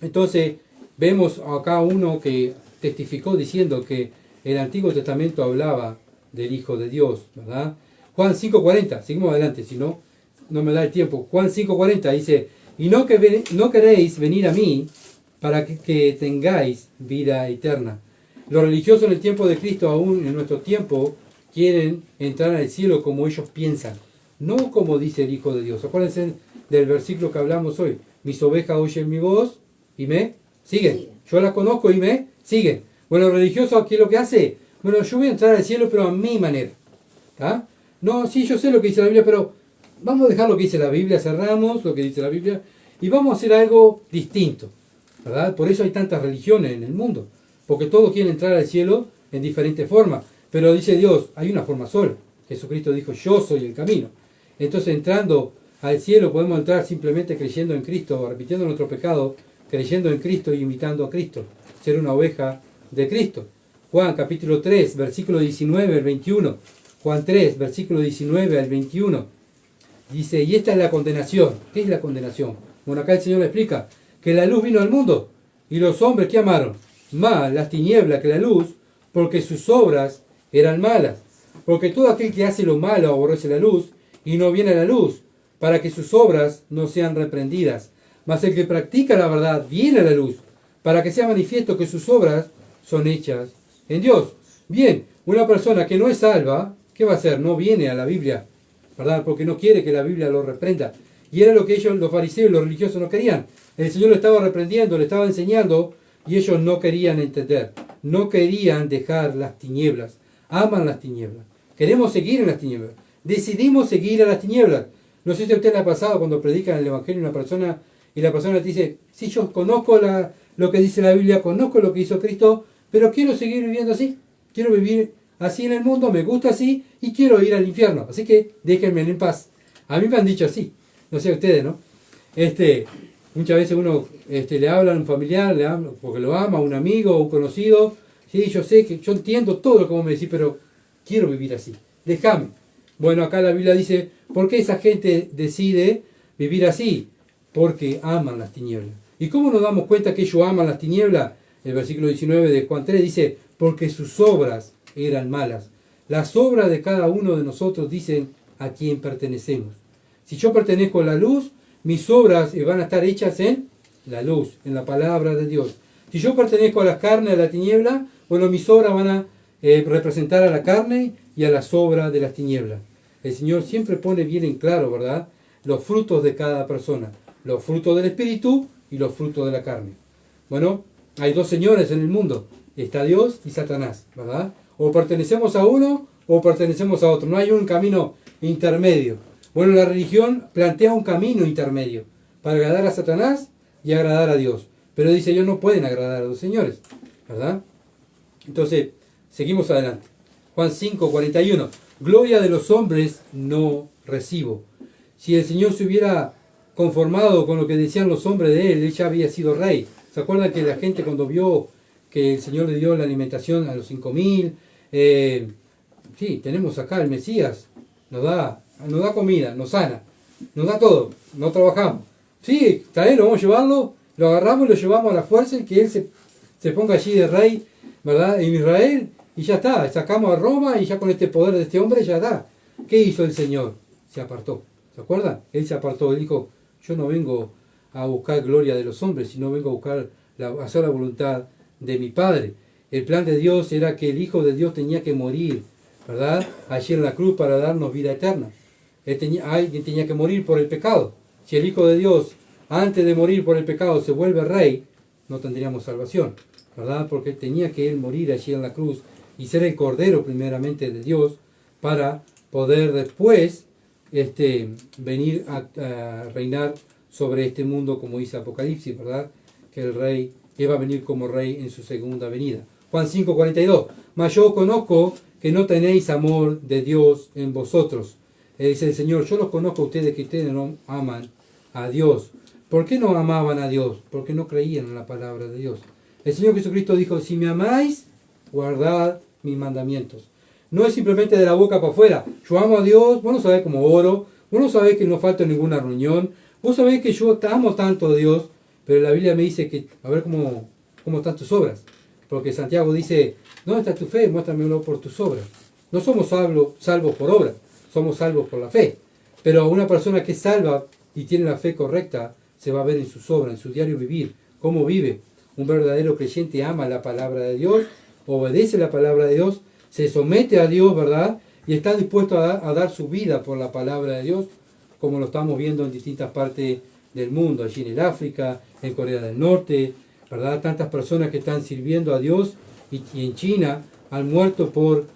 Entonces, vemos acá uno que testificó diciendo que el Antiguo Testamento hablaba del Hijo de Dios, ¿verdad? Juan 5:40, seguimos adelante, si no, no me da el tiempo. Juan 5:40 dice, y no queréis venir a mí para que tengáis vida eterna. Los religiosos en el tiempo de Cristo, aún en nuestro tiempo, quieren entrar al cielo como ellos piensan, no como dice el Hijo de Dios. Acuérdense del versículo que hablamos hoy. Mis ovejas oyen mi voz y me siguen. Yo las conozco y me siguen. Bueno, el religioso aquí lo que hace, bueno, yo voy a entrar al cielo, pero a mi manera. ¿Ah? No, sí, yo sé lo que dice la Biblia, pero vamos a dejar lo que dice la Biblia, cerramos lo que dice la Biblia y vamos a hacer algo distinto, ¿verdad? Por eso hay tantas religiones en el mundo, porque todos quieren entrar al cielo en diferentes formas, pero dice Dios, hay una forma sola. Jesucristo dijo, yo soy el camino. Entonces, entrando al cielo podemos entrar simplemente creyendo en Cristo, repitiendo nuestro pecado, creyendo en Cristo y imitando a Cristo, ser una oveja de Cristo. Juan capítulo 3, versículo 19 al 21. Juan 3, versículo 19 al 21. Dice, y esta es la condenación. ¿Qué es la condenación? Bueno, acá el Señor le explica que la luz vino al mundo y los hombres que amaron más las tinieblas que la luz, porque sus obras eran malas. Porque todo aquel que hace lo malo aborrece la luz y no viene a la luz, para que sus obras no sean reprendidas. Mas el que practica la verdad viene a la luz, para que sea manifiesto que sus obras son hechas en Dios. Bien, una persona que no es salva, ¿qué va a hacer? No viene a la Biblia, ¿verdad? Porque no quiere que la Biblia lo reprenda. Y era lo que ellos, los fariseos y los religiosos, no querían. El Señor lo estaba reprendiendo, le estaba enseñando, y ellos no querían entender. No querían dejar las tinieblas. Aman las tinieblas. Queremos seguir en las tinieblas. Decidimos seguir a las tinieblas. No sé si a usted le ha pasado cuando predican el Evangelio a una persona y la persona te dice, sí, yo conozco lo que dice la Biblia, conozco lo que hizo Cristo, pero quiero seguir viviendo así. Quiero vivir así en el mundo, me gusta así y quiero ir al infierno. Así que déjenme en paz. A mí me han dicho así. No sé a ustedes, ¿no? Muchas veces uno le habla a un familiar, le habla porque lo ama, a un amigo, a un conocido. Sí, yo sé que yo entiendo todo lo que vos me decís, pero quiero vivir así. Déjame. Bueno, acá la Biblia dice, ¿por qué esa gente decide vivir así? Porque aman las tinieblas. ¿Y cómo nos damos cuenta que ellos aman las tinieblas? El versículo 19 de Juan 3 dice, porque sus obras eran malas. Las obras de cada uno de nosotros dicen a quién pertenecemos. Si yo pertenezco a la luz, mis obras van a estar hechas en la luz, en la palabra de Dios. Si yo pertenezco a la carne, a la tiniebla, bueno, mis obras van a representar a la carne y a las obras de las tinieblas. El Señor siempre pone bien en claro, ¿verdad?, los frutos de cada persona. Los frutos del Espíritu y los frutos de la carne. Bueno, hay dos señores en el mundo. Está Dios y Satanás, ¿verdad? O pertenecemos a uno o pertenecemos a otro. No hay un camino intermedio. Bueno, la religión plantea un camino intermedio para agradar a Satanás y agradar a Dios. Pero dice, ellos no pueden agradar a los señores, ¿verdad? Entonces, seguimos adelante. Juan 5, 41. Gloria de los hombres no recibo. Si el Señor se hubiera conformado con lo que decían los hombres de él ya había sido rey. ¿Se acuerdan que la gente cuando vio que el Señor le dio la alimentación a los 5.000? Sí, tenemos acá el Mesías, nos da comida, nos sana, nos da todo, no trabajamos. Sí, traerlo, vamos a llevarlo, lo agarramos y lo llevamos a la fuerza y que él se ponga allí de rey, ¿verdad?, en Israel, y ya está, sacamos a Roma y ya con este poder de este hombre ya está. ¿Qué hizo el Señor? Se apartó. ¿Se acuerdan? Él se apartó, él dijo, yo no vengo a buscar gloria de los hombres, sino vengo a buscar, hacer la voluntad de mi Padre. El plan de Dios era que el Hijo de Dios tenía que morir, ¿verdad? Allí en la cruz para darnos vida eterna. Alguien tenía que morir por el pecado. Si el Hijo de Dios, antes de morir por el pecado, se vuelve rey, no tendríamos salvación, ¿verdad? Porque tenía que él morir allí en la cruz y ser el Cordero primeramente de Dios para poder después venir a reinar sobre este mundo, como dice Apocalipsis, ¿verdad? Que el rey, que va a venir como rey en su segunda venida. Juan 5:42. Mas yo conozco que no tenéis amor de Dios en vosotros. Dice el Señor, yo los conozco a ustedes que ustedes no aman a Dios. ¿Por qué no amaban a Dios? Porque no creían en la palabra de Dios. El Señor Jesucristo dijo, si me amáis, guardad mis mandamientos. No es simplemente de la boca para afuera. Yo amo a Dios, vos no sabés cómo oro, vos no sabés que no falta ninguna reunión, vos sabés que yo te amo tanto a Dios, pero la Biblia me dice que, a ver cómo están tus obras. Porque Santiago dice, ¿dónde está tu fe? Muéstramelo por tus obras. No somos salvos por obras, somos salvos por la fe. Pero una persona que es salva y tiene la fe correcta, se va a ver en sus obras, en su diario vivir, cómo vive. Un verdadero creyente ama la palabra de Dios, obedece la palabra de Dios, se somete a Dios, ¿verdad? Y está dispuesto a dar su vida por la palabra de Dios, como lo estamos viendo en distintas partes del mundo, allí en el África, en Corea del Norte, ¿verdad? Tantas personas que están sirviendo a Dios y en China han muerto por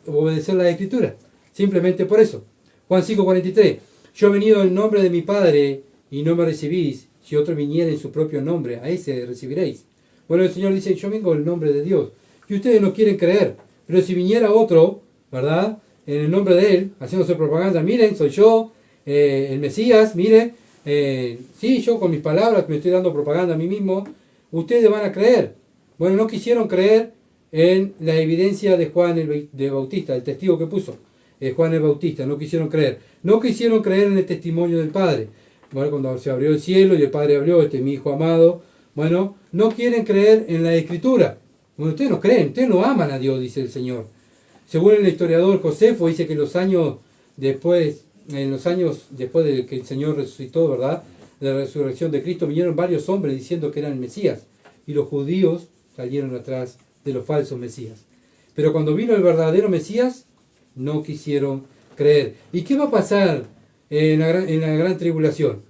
obedecer la Escritura, simplemente por eso. Juan 5:43. Yo he venido en nombre de mi Padre y no me recibís. Si otro viniera en su propio nombre, a ese recibiréis. Bueno, el Señor dice, yo vengo en el nombre de Dios. Y ustedes no quieren creer. Pero si viniera otro, ¿verdad? En el nombre de Él, haciéndose propaganda, miren, soy yo, el Mesías, miren, sí, yo con mis palabras me estoy dando propaganda a mí mismo, ustedes van a creer. Bueno, no quisieron creer en la evidencia de Juan el Bautista, el testigo que puso Juan el Bautista, no quisieron creer. No quisieron creer en el testimonio del Padre. Bueno, cuando se abrió el cielo y el Padre abrió, este es mi Hijo amado, bueno, no quieren creer en la Escritura. Bueno, ustedes no creen, ustedes no aman a Dios, dice el Señor. Según el historiador Josefo, dice que en los años después de que el Señor resucitó, ¿verdad? De la resurrección de Cristo, vinieron varios hombres diciendo que eran el Mesías. Y los judíos salieron atrás de los falsos Mesías. Pero cuando vino el verdadero Mesías, no quisieron creer. ¿Y qué va a pasar en la gran tribulación?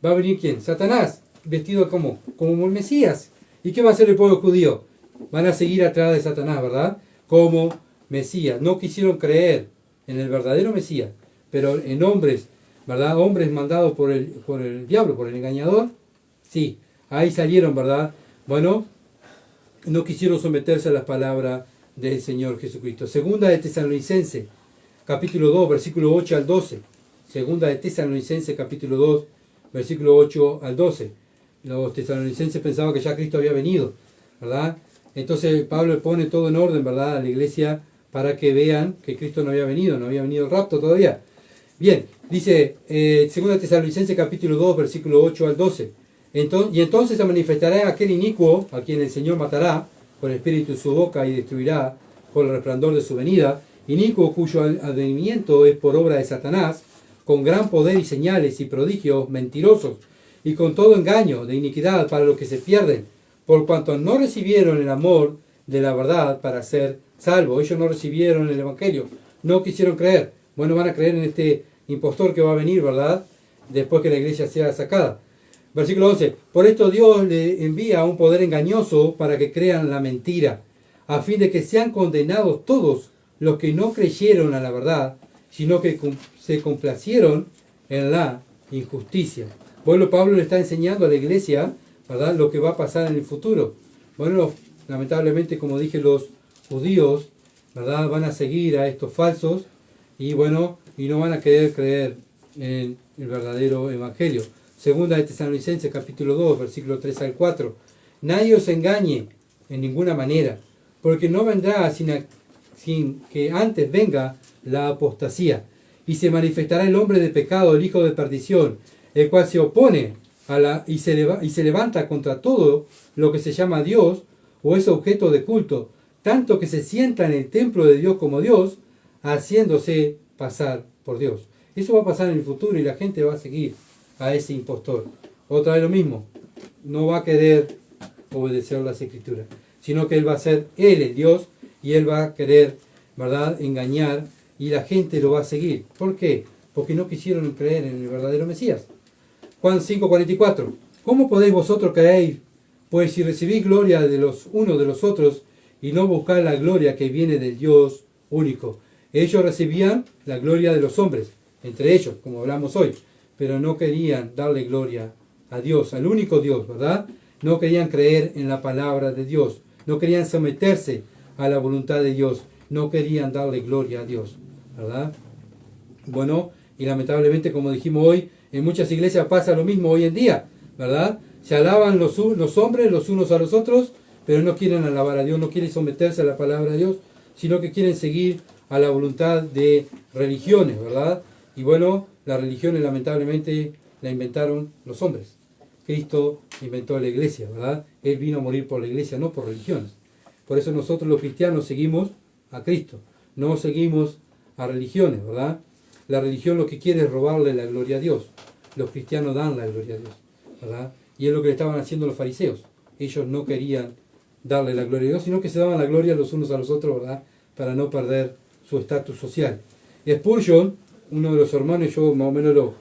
¿Va a venir quién? Satanás, vestido como el Mesías. ¿Y qué va a hacer el pueblo judío? Van a seguir atrás de Satanás, ¿verdad? Como Mesías. No quisieron creer en el verdadero Mesías, pero en hombres, ¿verdad? Hombres mandados por el diablo, por el engañador. Sí, ahí salieron, ¿verdad? Bueno, no quisieron someterse a las palabras del Señor Jesucristo. Segunda de Tesalonicenses, capítulo 2, versículo 8 al 12. Segunda de Tesalonicenses, capítulo 2, versículo 8 al 12. Los tesalonicenses pensaban que ya Cristo había venido, ¿verdad? Entonces Pablo pone todo en orden, ¿verdad? A la iglesia para que vean que Cristo no había venido el rapto todavía. Bien, dice segunda de Tesalonicenses, capítulo 2, versículo 8 al 12. Y entonces se manifestará aquel inicuo a quien el Señor matará con el espíritu de su boca y destruirá con el resplandor de su venida, inicuo cuyo advenimiento es por obra de Satanás, con gran poder y señales y prodigios mentirosos, y con todo engaño de iniquidad para los que se pierden, por cuanto no recibieron el amor de la verdad para ser salvos. Ellos no recibieron el Evangelio, no quisieron creer. Bueno, van a creer en este impostor que va a venir, ¿verdad? Después que la iglesia sea sacada. Versículo 11. Por esto Dios le envía un poder engañoso para que crean la mentira, a fin de que sean condenados todos los que no creyeron a la verdad, sino que se complacieron en la injusticia. Bueno, Pablo le está enseñando a la iglesia, ¿verdad?, lo que va a pasar en el futuro. Bueno, lamentablemente, como dije, los judíos, ¿verdad?, van a seguir a estos falsos y bueno, y no van a querer creer en el verdadero evangelio. Segunda de Tesalonicenses, capítulo 2, versículo 3 al 4. Nadie os engañe en ninguna manera, porque no vendrá sin que antes venga la apostasía, y se manifestará el hombre de pecado, el hijo de perdición, el cual se opone y se levanta contra todo lo que se llama Dios o es objeto de culto, tanto que se sienta en el templo de Dios como Dios, haciéndose pasar por Dios. Eso va a pasar en el futuro y la gente va a seguir a ese impostor. Otra vez lo mismo, no va a querer obedecer las escrituras, sino que él va a ser él el Dios y él va a querer, ¿verdad?, engañar y la gente lo va a seguir. ¿Por qué? Porque no quisieron creer en el verdadero Mesías. Juan 5:44. ¿Cómo podéis vosotros creer? Pues si recibís gloria de los unos de los otros y no buscáis la gloria que viene del Dios único. Ellos recibían la gloria de los hombres, entre ellos, como hablamos hoy, pero no querían darle gloria a Dios, al único Dios, ¿verdad? No querían creer en la palabra de Dios, no querían someterse a la voluntad de Dios, no querían darle gloria a Dios, ¿verdad? Bueno, y lamentablemente, como dijimos hoy, en muchas iglesias pasa lo mismo hoy en día, ¿verdad? Se alaban los hombres los unos a los otros, pero no quieren alabar a Dios, no quieren someterse a la palabra de Dios, sino que quieren seguir a la voluntad de religiones, ¿verdad? Y bueno, las religiones lamentablemente la inventaron los hombres. Cristo inventó la iglesia, ¿verdad? Él vino a morir por la iglesia, no por religiones. Por eso nosotros los cristianos seguimos a Cristo, no seguimos a religiones, ¿verdad? La religión lo que quiere es robarle la gloria a Dios. Los cristianos dan la gloria a Dios, ¿verdad? Y es lo que le estaban haciendo los fariseos. Ellos no querían darle la gloria a Dios, sino que se daban la gloria los unos a los otros, ¿verdad? Para no perder su estatus social. Spurgeon, uno de los hermanos, yo más o menos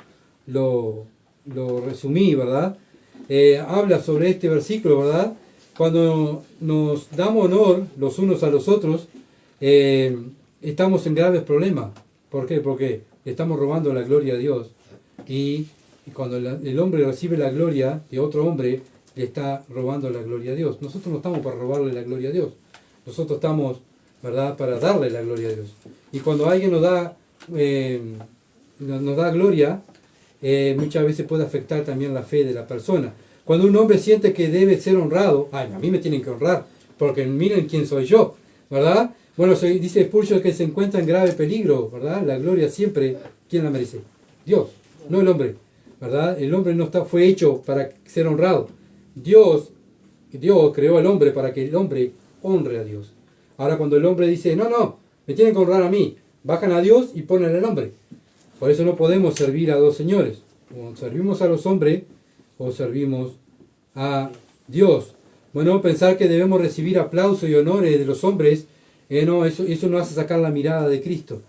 lo resumí, ¿verdad? Habla sobre este versículo, ¿verdad? Cuando nos damos honor los unos a los otros, estamos en graves problemas. ¿Por qué? Porque estamos robando la gloria a Dios. Y cuando el hombre recibe la gloria de otro hombre, le está robando la gloria a Dios. Nosotros no estamos para robarle la gloria a Dios. Nosotros estamos, ¿verdad?, para darle la gloria a Dios. Y cuando alguien nos da gloria, muchas veces puede afectar también la fe de la persona. Cuando un hombre siente que debe ser honrado, ay, a mí me tienen que honrar, porque miren quién soy yo, ¿verdad? Bueno, dice Spurgeon que se encuentra en grave peligro, ¿verdad? La gloria siempre, ¿quién la merece? Dios, no el hombre, ¿verdad? El hombre no fue hecho para ser honrado. Dios creó al hombre para que el hombre honre a Dios. Ahora cuando el hombre dice, no, me tienen que honrar a mí, bajan a Dios y ponen al hombre. Por eso no podemos servir a dos señores. O servimos a los hombres o servimos a Dios. Bueno, pensar que debemos recibir aplauso y honores de los hombres, no, eso nos hace sacar la mirada de Cristo,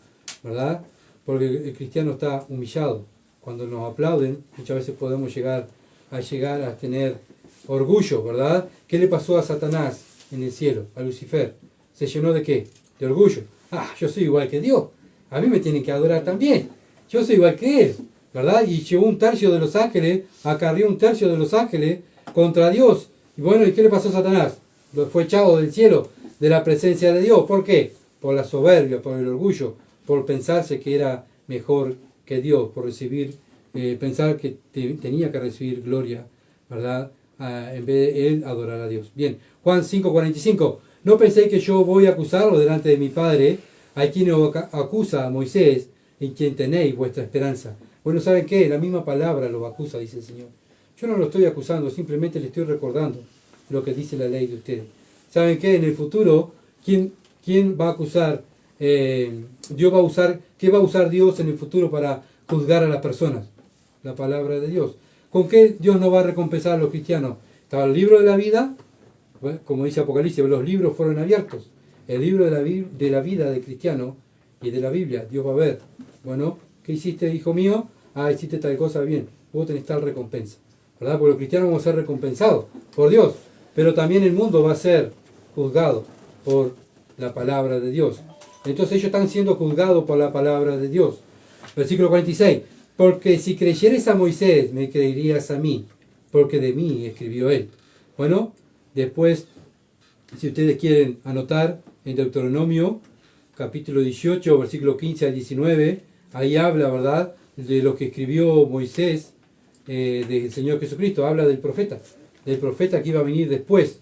¿verdad? Porque el cristiano está humillado. Cuando nos aplauden, muchas veces podemos llegar a tener orgullo, ¿verdad? ¿Qué le pasó a Satanás en el cielo, a Lucifer? ¿Se llenó de qué? De orgullo. Ah, yo soy igual que Dios. A mí me tienen que adorar también. Yo soy igual que Él, ¿verdad? Y llevó un tercio de los ángeles, acarrió un tercio de los ángeles contra Dios. Y bueno, ¿y qué le pasó a Satanás? Fue echado del cielo, de la presencia de Dios. ¿Por qué? Por la soberbia, por el orgullo, por pensarse que era mejor que Dios, por pensar que tenía que recibir gloria, ¿verdad? En vez de él adorar a Dios. Bien, Juan 5:45. No penséis que yo voy a acusarlo delante de mi Padre, a quien acusa a Moisés, en quien tenéis vuestra esperanza. Bueno, ¿saben qué? La misma palabra lo acusa, dice el Señor. Yo no lo estoy acusando, simplemente le estoy recordando lo que dice la ley de ustedes. ¿Saben qué? En el futuro, ¿quién va a acusar? ¿Qué va a usar Dios en el futuro para juzgar a las personas? La palabra de Dios. ¿Con qué Dios no va a recompensar a los cristianos? Estaba el libro de la vida, como dice Apocalipsis, los libros fueron abiertos. El libro de la vida del cristiano y de la Biblia, Dios va a ver. Bueno, ¿qué hiciste, hijo mío? Ah, hiciste tal cosa, bien. Vos tenés tal recompensa, ¿verdad? Porque los cristianos vamos a ser recompensados por Dios. Pero también el mundo va a ser juzgado por la palabra de Dios. Entonces ellos están siendo juzgados por la palabra de Dios. Versículo 46. Porque si creyeres a Moisés, me creerías a mí, porque de mí escribió él. Bueno, después, si ustedes quieren anotar, en Deuteronomio, capítulo 18, versículo 15 al 19, ahí habla, ¿verdad?, de lo que escribió Moisés, del Señor Jesucristo. Habla del profeta que iba a venir después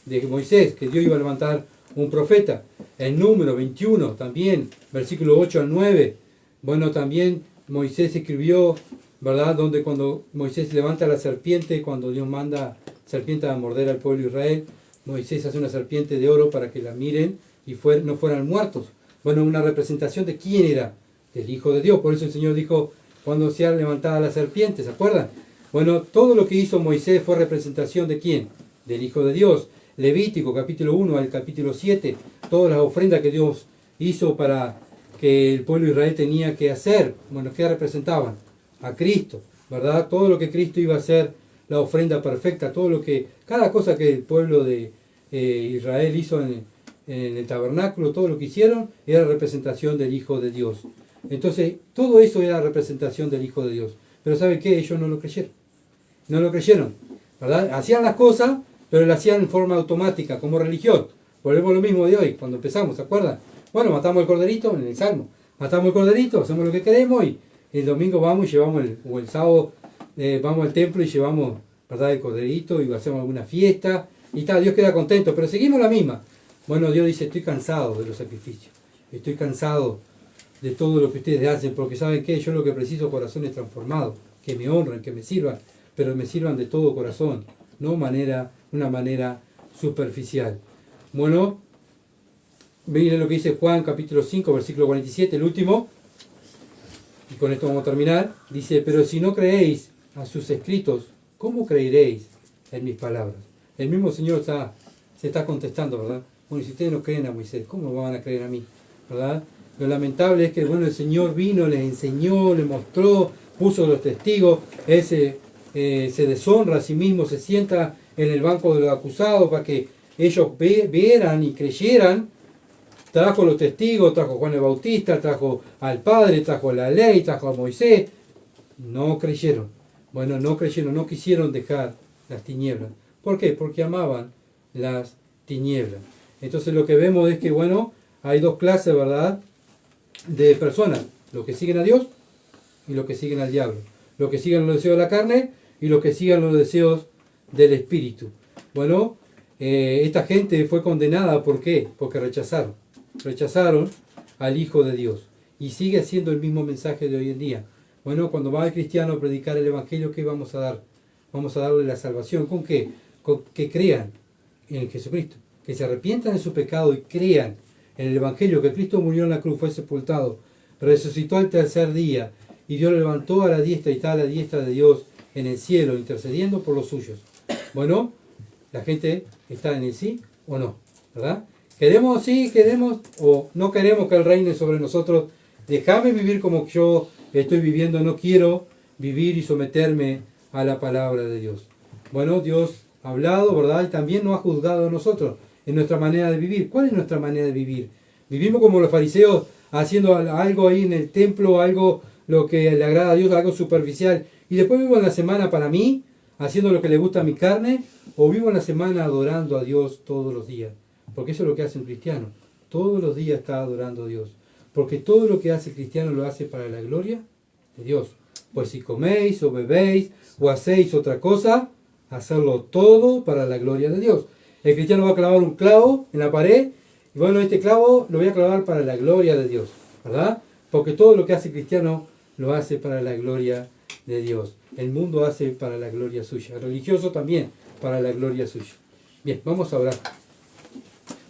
de Moisés, que Dios iba a levantar un profeta. En Número 21 también, versículo 8 al 9, bueno, también Moisés escribió, ¿verdad?, donde cuando Moisés levanta la serpiente, cuando Dios manda serpiente a morder al pueblo de Israel, Moisés hace una serpiente de oro para que la miren y no fueran muertos. Bueno, una representación de quién era del Hijo de Dios. Por eso el Señor dijo, cuando sea levantada la serpiente, ¿se acuerdan? Bueno, todo lo que hizo Moisés fue representación ¿de quién? Del Hijo de Dios. Levítico, capítulo 1 al capítulo 7, todas las ofrendas que Dios hizo para que el pueblo de Israel tenía que hacer, bueno, ¿qué representaban? A Cristo, ¿verdad? Todo lo que Cristo iba a hacer, la ofrenda perfecta, todo lo que, cada cosa que el pueblo de Israel hizo en el tabernáculo, todo lo que hicieron era representación del Hijo de Dios. Entonces, todo eso era representación del Hijo de Dios. Pero ¿saben qué? Ellos no lo creyeron. No lo creyeron, ¿verdad? Hacían las cosas, pero las hacían en forma automática, como religión. Volvemos a lo mismo de hoy, cuando empezamos, ¿se acuerdan? Bueno, matamos el corderito en el Salmo. Matamos el corderito, hacemos lo que queremos y el domingo vamos y llevamos, o el sábado vamos al templo y llevamos, ¿verdad?, el corderito y hacemos alguna fiesta y tal. Dios queda contento, pero seguimos la misma. Bueno, Dios dice, estoy cansado de los sacrificios. Estoy cansado de todo lo que ustedes hacen, porque ¿saben qué? Yo lo que preciso es corazones transformados, que me honren, que me sirvan, pero me sirvan de todo corazón, no una manera superficial. Bueno, miren lo que dice Juan capítulo 5, versículo 47, el último, y con esto vamos a terminar. Dice, pero si no creéis a sus escritos, ¿cómo creeréis en mis palabras? El mismo Señor se está contestando, ¿verdad? Bueno, si ustedes no creen a Moisés, ¿cómo van a creer a mí? ¿Verdad? Lo lamentable es que, bueno, el Señor vino, les enseñó, les mostró, puso los testigos, Él se deshonra a sí mismo, se sienta en el banco de los acusados para que ellos vieran y creyeran. Trajo los testigos, trajo a Juan el Bautista, trajo al Padre, trajo la ley, trajo a Moisés. No creyeron. Bueno, no creyeron, no quisieron dejar las tinieblas. ¿Por qué? Porque amaban las tinieblas. Entonces lo que vemos es que, bueno, hay dos clases, ¿verdad?, de personas. Los que siguen a Dios y los que siguen al diablo. Los que siguen los deseos de la carne y los que siguen los deseos del Espíritu. Bueno, esta gente fue condenada, ¿por qué? Porque rechazaron al Hijo de Dios. Y sigue siendo el mismo mensaje de hoy en día. Bueno, cuando va el cristiano a predicar el Evangelio, ¿qué vamos a dar? Vamos a darle la salvación. ¿Con qué? Con que crean en Jesucristo. Que se arrepientan de su pecado y crean en el Evangelio, que Cristo murió en la cruz, fue sepultado, resucitó al tercer día, y Dios lo levantó a la diestra y está a la diestra de Dios en el cielo, intercediendo por los suyos. Bueno, la gente está en el sí o no, ¿verdad? ¿Queremos sí, queremos o no queremos que Él reine sobre nosotros? Déjame vivir como yo estoy viviendo, no quiero vivir y someterme a la palabra de Dios. Bueno, Dios ha hablado, ¿verdad? Y también nos ha juzgado a nosotros en nuestra manera de vivir. ¿Cuál es nuestra manera de vivir? Vivimos como los fariseos, haciendo algo ahí en el templo, algo lo que le agrada a Dios, algo superficial, y después vivo en la semana para mí, haciendo lo que le gusta a mi carne, o vivo en la semana adorando a Dios todos los días. Porque eso es lo que hace un cristiano. Todos los días está adorando a Dios. Porque todo lo que hace el cristiano lo hace para la gloria de Dios. Pues si coméis o bebéis o hacéis otra cosa, hacerlo todo para la gloria de Dios. El cristiano va a clavar un clavo en la pared, y bueno, este clavo lo voy a clavar para la gloria de Dios, ¿verdad? Porque todo lo que hace el cristiano lo hace para la gloria de Dios. El mundo hace para la gloria suya. El religioso también para la gloria suya. Bien, vamos a orar.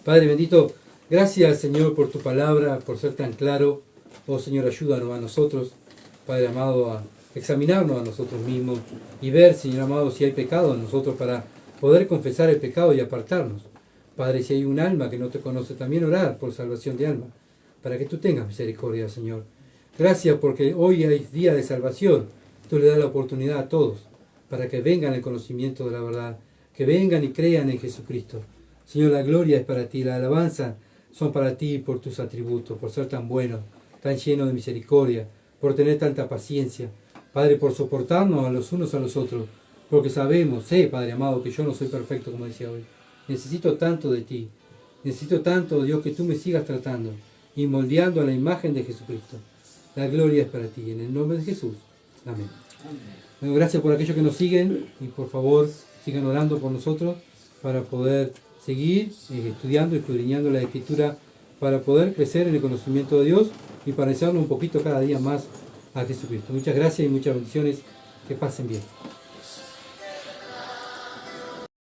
Padre bendito, gracias Señor por tu palabra, por ser tan claro. Oh Señor, ayúdanos a nosotros, Padre amado, a examinarnos a nosotros mismos y ver, Señor amado, si hay pecado en nosotros para poder confesar el pecado y apartarnos. Padre, si hay un alma que no te conoce, también orar por salvación de alma, para que tú tengas misericordia, Señor. Gracias porque hoy hay día de salvación. Tú le das la oportunidad a todos para que vengan al conocimiento de la verdad, que vengan y crean en Jesucristo. Señor, la gloria es para ti, la alabanza son para ti por tus atributos, por ser tan bueno, tan lleno de misericordia, por tener tanta paciencia. Padre, por soportarnos a los unos a los otros, porque sabemos, Padre amado, que yo no soy perfecto, como decía hoy. Necesito tanto de ti. Necesito tanto, Dios, que tú me sigas tratando y moldeando a la imagen de Jesucristo. La gloria es para ti, en el nombre de Jesús. Amén. Bueno, gracias por aquellos que nos siguen y por favor sigan orando por nosotros para poder seguir estudiando y escudriñando la Escritura, para poder crecer en el conocimiento de Dios y parecernos un poquito cada día más a Jesucristo. Muchas gracias y muchas bendiciones. Que pasen bien.